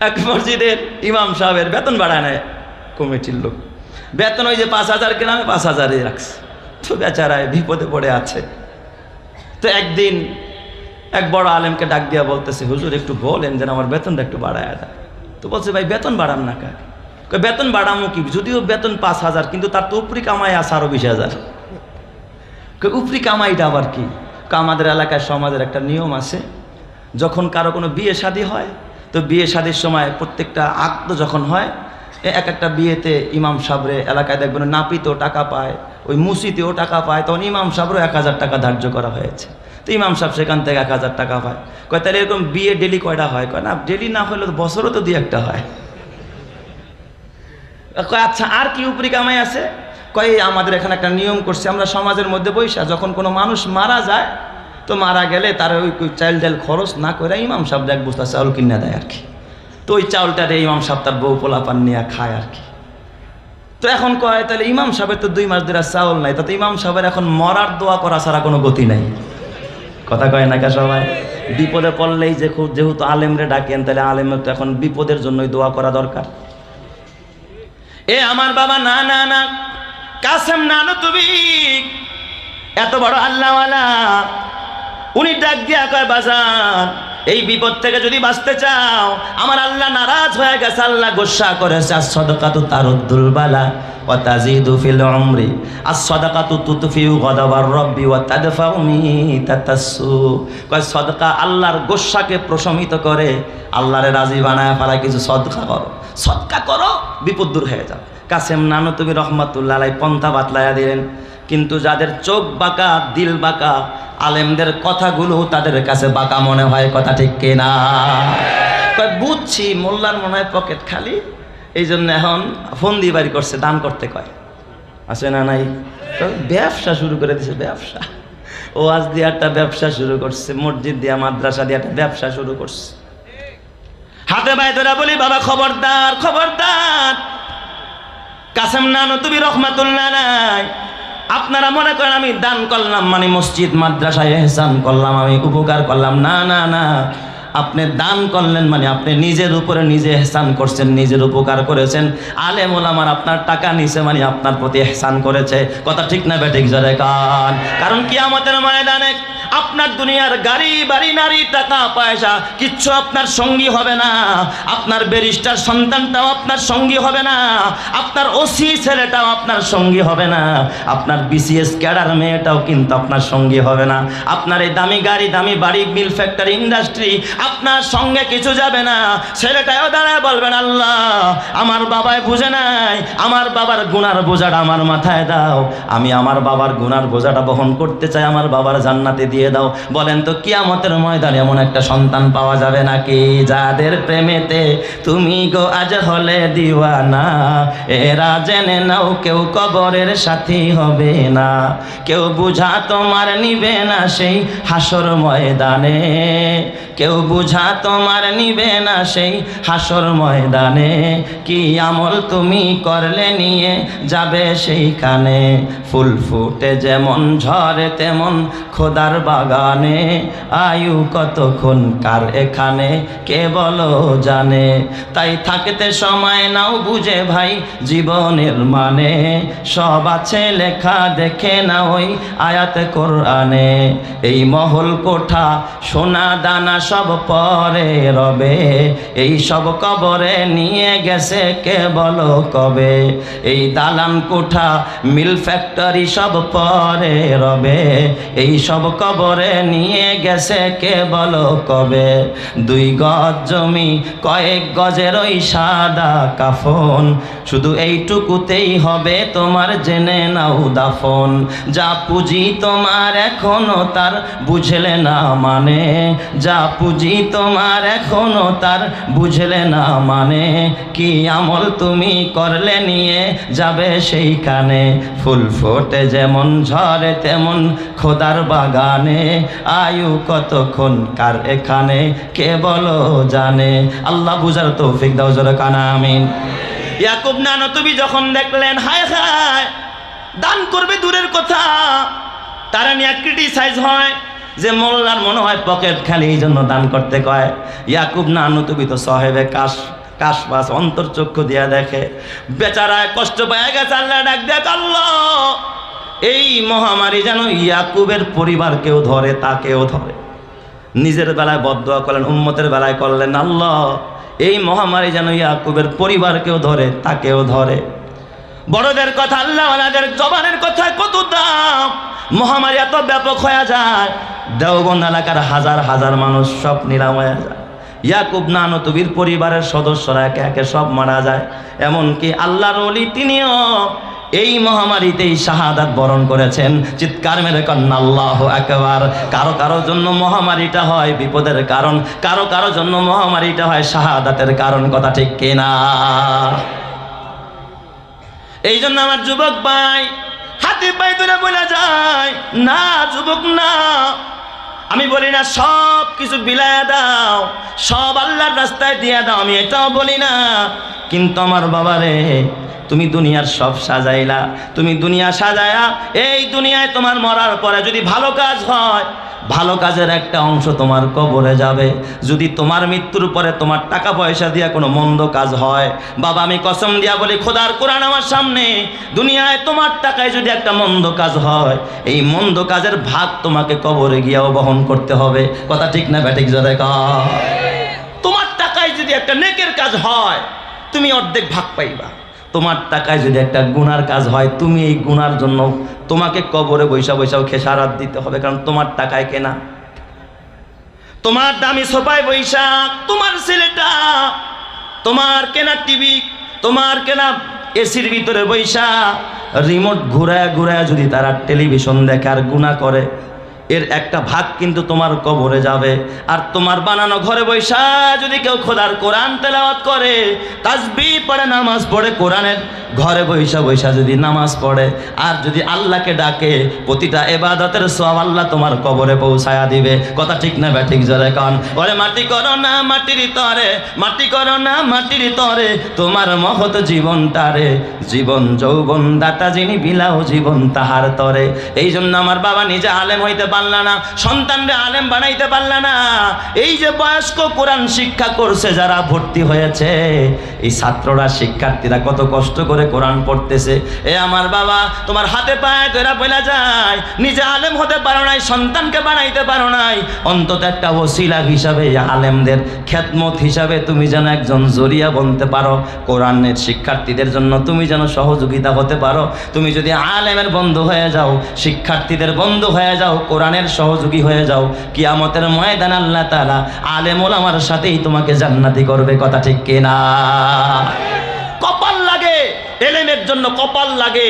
এক মসজিদের ইমাম সাহেবের বেতন বাড়ায় নেয় কমিটির লোক, বেতন ওই যে 5,000 গ্রামে 5,000-ই রাখছে। তো বেচারায় বিপদে পড়ে আছে। তো একদিন এক বড় আলেমকে ডাক দিয়া বলতেছে, হুজুর একটু বলেন যেন আমার বেতনটা একটু বাড়ায় দেয়। তো বলছে, ভাই বেতন বাড়ান না কাকে? বেতন বাড়ামো কি, যদিও বেতন 5,000 কিন্তু তার তো উপরি কামাই আছে আরো 20,000। উপরি কামাইটা আবার কি? আমাদের এলাকায় সমাজের একটা নিয়ম আছে, যখন কারো কোনো বিয়ে শাদী হয় তো বিয়ে শাদীর সময় প্রত্যেকটা আকদ যখন হয়, এক একটা বিয়েতে ইমাম সাহেবরে এলাকায় দেখবেন নাপিতেও টাকা পায়, ওই মুসিতেও টাকা পায়, তখন ইমাম সাহেবরও 1,000 টাকা ধার্য করা হয়েছে। তো ইমাম সাহেব সেখান থেকে 1,000 টাকা পায়। কয় তাহলে এরকম বিয়ে ডেলি কয়টা হয়? কয় না, ডেলি না হলে বছরও তো 2-1টা হয়। কয় আচ্ছা আর কি উপরি কামাই আছে? কয় আমাদের এখানে একটা নিয়ম করছে, আমরা সমাজের মধ্যে বৈশা যখন কোনো মানুষ মারা যায় তো মারা গেলে তার ওই চাইল ডাল খরচ না করে ইমাম সাহেব এক বস্তা চাউল কিনে দেয় আর কি। তো ওই চাউলটারে ইমাম সাহেব তার বউ পোলাপান নিয়ে খায় আর কি। তো এখন কয় তাহলে ইমাম সাহেবের তো 2 মাস ধরে চাউল নাই, তাতে ইমাম সাহেবের এখন মরার দোয়া করা ছাড়া কোনো গতি নাই। কথা কয় না কে সবাই? বিপদে পড়লেই যেহেতু আলেমরে ডাকেন, তাহলে আলেমের তো এখন বিপদের জন্যই দোয়া করা দরকার। এ আমার বাবা, না না না, কাসেম নানতুবি এত বড় আল্লাহওয়ালা, উনি ডাক দিয়া কয়, বাজান এই বিপদ থেকে যদি বাঁচতে চাও, আমার আল্লাহ নারাজ হয়ে গেছে, আল্লাহ গোসা করেছে। as-সাদাকাতু তারুদ্দুল বালা ওয়া তাজিদু ফিল উমরি, as-সাদাকাতু তুতফিউ গাদাবার রাব্বি ওয়া তাদফাউ মিতাতাসসু। কয় সাদাকা আল্লাহর গোসাকে প্রশমিত করে, আল্লাহরে রাজি বানায় ফেলা। কিছু সদকা করো, সদকা করো, বিপদ দূর হয়ে যাবে। কাসেম নানতুবি রহমাতুল্লাহ আলাইহি পন্থা বাতলায়া দিলেন। কিন্তু যাদের চোখ বাঁকা, দিল বাঁকা, আলেমদের কথাগুলো তাদের কাছে বাঁকা মনে হয়। কথা ঠিক কিনা? বুঝছি মোল্লার মনে হয় পকেট খালি, এই জন্য এখন ফোন দিয়ে বাড়ি করছে, দান করতে কয়। আছে না নাই? ব্যবসা শুরু করে দিছে, ব্যবসা। ওয়াজ দিয়ে একটা ব্যবসা শুরু করছে, মসজিদ দিয়া মাদ্রাসা দিয়ে একটা ব্যবসা শুরু করছে। হাতে পায়ে ধরে বলি, বাবা খবরদার খবরদার, কাসেম নানতুবি রহমাতুল্লাহ আলাইহি আপনারা মনে করেন আমি দান করলাম মানে মসজিদ মাদ্রাসায় ইহসান করলাম, আমি উপকার করলাম। না না না, আপনি দান করলেন মানে আপনি নিজের উপরে নিজে ইহসান করছেন, নিজের উপকার করেছেন। আলেম ওলামার আপনার টাকা নিছে মানে আপনার প্রতি ইহসান করেছে। কথা ঠিক না বেঠিক? জোরে কান। কারণ কিয়ামতের ময়দানে আপনার দুনিয়ার গাড়ি বাড়ি নারী টাকা পয়সা কিচ্ছু আপনার সঙ্গী হবে না। আপনার ব্যারিস্টার সন্তানটাও আপনার সঙ্গী হবে না, আপনার ওসি ছেলেটাও আপনার সঙ্গী হবে না, আপনার বিসিএস ক্যাডার মেয়েটাও কিন্তু আপনার সঙ্গী হবে না। আপনার এই দামি গাড়ি দামি বাড়ি মিল ফ্যাক্টরি ইন্ডাস্ট্রি আপনার সঙ্গে কিছু যাবে না। ছেলেটাও দাঁড়ায় বলবেন, আল্লাহ আমার বাবাই বুঝে নাই, আমার বাবার গুনার বোঝাটা আমার মাথায় দাও, আমি আমার বাবার গুনার বোঝাটা বহন করতে চাই, আমার বাবার জান্নাতে দিয়ে দাও। বলেন তো কিয়ামতের ময়দানে এমন একটা সন্তান পাওয়া যাবে নাকি? যাদের প্রেমেতে তুমি গো আজ হলে দিওয়ানা, এরা জেনে নাও কেউ কবরের সাথী হবে না, কেউ বুঝা তোমার নিবে না সেই হাসর ময়দানে, কেউ বুঝা তোমার নিবে না সেই হাসর ময়দানে। কি আমল তুমি করলে নিয়ে যাবে সেইখানে, ফুল ফুটে যেমন ঝরে তেমন খোদার বাগানে, আয়ু কতক্ষণ কার এখানে কে বলো জানে। তাই থাকতে সময় নাও বুঝে ভাই জীবনের মানে, সব আছে লেখা দেখে না ওই আয়াত কোরআনে। এই মহল কোঠা সোনা দানা সব পরে রবে, এই সব কবরে নিয়ে গেছে কে বলো কবে। এই দালান কোঠা মিল ফ্যাক্টরি সব পরে রবে, এই সব কবরে নিয়ে গেছে কে বলো কবে। 2 গজ জমি কয়েক গজের ওই সাদা কাফন, শুধু এইটুকুতেই হবে তোমার জেনে নাও দাফন। যা পুঁজি তোমার এখনো তার বুঝলে না মানে, যা পুঁজি তোমার এখনো তার বুঝলে না মানে, কি আমল তুমি করলে নিয়ে যাবে সেইখানে। ফুল ফোটে যেমন ঝরে তেমন খোদার বাগানে, আয়ু কতক্ষণ কার এখানে কে বলো জানে। আল্লাহ বুঝার তৌফিক দাও, জোরে কানা আমিন। ইয়াকুব নানতুবি যখন দেখলেন হায় হায় দান করবে দূরের কথা, তারা নিয়ে ক্রিটিসাইজ হয়, যে মোল্লার মনে হয় পকেট খালি, এই জন্য দান করতে কয়। ইয়াকুব নানুতুবি তো সাহেবে কাশবাস অন্তর্চক্ষু দিয়া দেখে বেচারায় কষ্ট পেয়ে গেছে। আল্লাহ ডাক দেখ, আল্লাহ এই মহামারী যেন ইয়াকুবের পরিবারকেও ধরে, তাকেও ধরে। নিজের বেলায় বদদোয়া করলেন, উম্মতের বেলায় করলেন, আল্লাহ এই মহামারী যেন ইয়াকুবের পরিবারকেও ধরে, তাকেও ধরে। বড়দের কথা, আল্লাহওয়ালাদের জবানের কথা কত দাম। মহামারী এত ব্যাপক হয়ে যায়, দেওবন্দ এলাকার হাজার হাজার মানুষ সব নিরাম হয়ে যায়। ইয়াকুব নানুতুবির পরিবারের সদস্যরা একে একে সব মারা যায়। এমনকি আল্লাহর ওলি তিনিও এই মহামারীতেই শাহাদাত বরণ করেছেন। চিৎকার মেরে কন্যা আল্লাহু আকবার। কারো কারো জন্য মহামারীটা হয় বিপদের কারণ, কারো কারো জন্য মহামারীটা হয় শাহাদাতের কারণ। কথা ঠিক কিনা? এই জন্য আমার যুবক ভাই হাতে পায়ে ধরে বলে যায়, না যুবক না, আমি বলি না সব কিছু বিলায়া দাও, সব আল্লাহর রাস্তায় দিয়া দাও, আমি এটাও বলি না। কিন্তু আমার বাবারে, তুমি দুনিয়ার সব সাজাইলা, তুমি দুনিয়া সাজায়া এই দুনিয়ায় তোমার মরার পরে যদি ভালো কাজ হয়, ভালো কাজের একটা অংশ তোমার কবরে যাবে। যদি তোমার মৃত্যুর পরে তোমার টাকা পয়সা দিয়া কোনো মন্দ কাজ হয়, বাবা আমি কসম দিয়া বলি, খোদার কোরআন আমার সামনে, দুনিয়ায় তোমার টাকায় যদি একটা মন্দ কাজ হয়, এই মন্দ কাজের ভাগ তোমাকে কবরে গিয়াও বহন করতে হবে। কথা ঠিক না ব্যাটিক জোরে কয়? তোমার টাকায় যদি একটা নেকের কাজ হয়, তুমি অর্ধেক ভাগ পাইবা। তোমার টাকায় যদি একটা গুনার কাজ হয়, তুমি এই গুনার জন্য তোমাকে কবরে বৈশা বৈশাও খেসারাত দিতে হবে, কারণ তোমার টাকায় কেনা। তোমার দামি সোফায় বৈশা তোমার ছেলেটা, তোমার কেনা টিভি, তোমার কেনা এসির ভিতরে বৈশা রিমোট ঘুরায় ঘুরায় যদি তারা টেলিভিশন দেখে আর গুনাহ করে, এর একটা ভাগ কিন্তু তোমার কবরে যাবে। আর তোমার বানানো ঘরে বৈশা যদি কেউ খোদার কোরআন তেলাওয়াত করে, তাসবিহ পড়ে, নামাজ পড়ে, কোরআনের ঘরে বৈশা বৈশা যদি নামাজ পড়ে আর যদি আল্লাহকে ডাকে, প্রতিটা ইবাদতের সওয়াব আল্লাহ তোমার কবরে পৌঁছায়া দিবে। কথা ঠিক না ব্যাঠিক জোরে কন? ওরে মাটি করো না মাটির তরে, মাটি করো না মাটির তরে, তোমার মহৎ জীবনটারে, জীবন যৌবন দাতা যিনি বিলাও জীবন তাহার তরে। এই জন্য আমার বাবা নিজে আলেম হইতে পারলা না, সন্তানরে আলেম বানাইতে পারলা না। এই যে বয়স্ক কোরআন শিক্ষা করছে যারা ভর্তি হয়েছে, এই ছাত্ররা শিক্ষার্থীরা কত কষ্ট করে কোরআন পড়তেছে। এ আমার বাবা, তোমার হাতে পায়ে ধরে বলা যায়, নিজে আলেম হতে পারো নাই, সন্তানকে বানাইতে পারো নাই, অন্তত একটা ওসিলা হিসাবে, আলেমদের খেদমত হিসাবে তুমি যেন একজন জরিয়া বনতে পারো, কোরআনের শিক্ষার্থীদের জন্য তুমি যেন সহযোগিতা হতে পারো। তুমি যদি আলেমের বন্ধু হয়ে যাও, শিক্ষার্থীদের বন্ধু হয়ে যাও, কোরআনের সহযোগী হয়ে যাও, কিয়ামতের ময়দানে আল্লাহ তাআলা আলেম ওলামার সাথেই তোমাকে জান্নাতি করবে। কথা ঠিক কিনা? কপাল লাগে, এলেমের জন্য কপাল লাগে।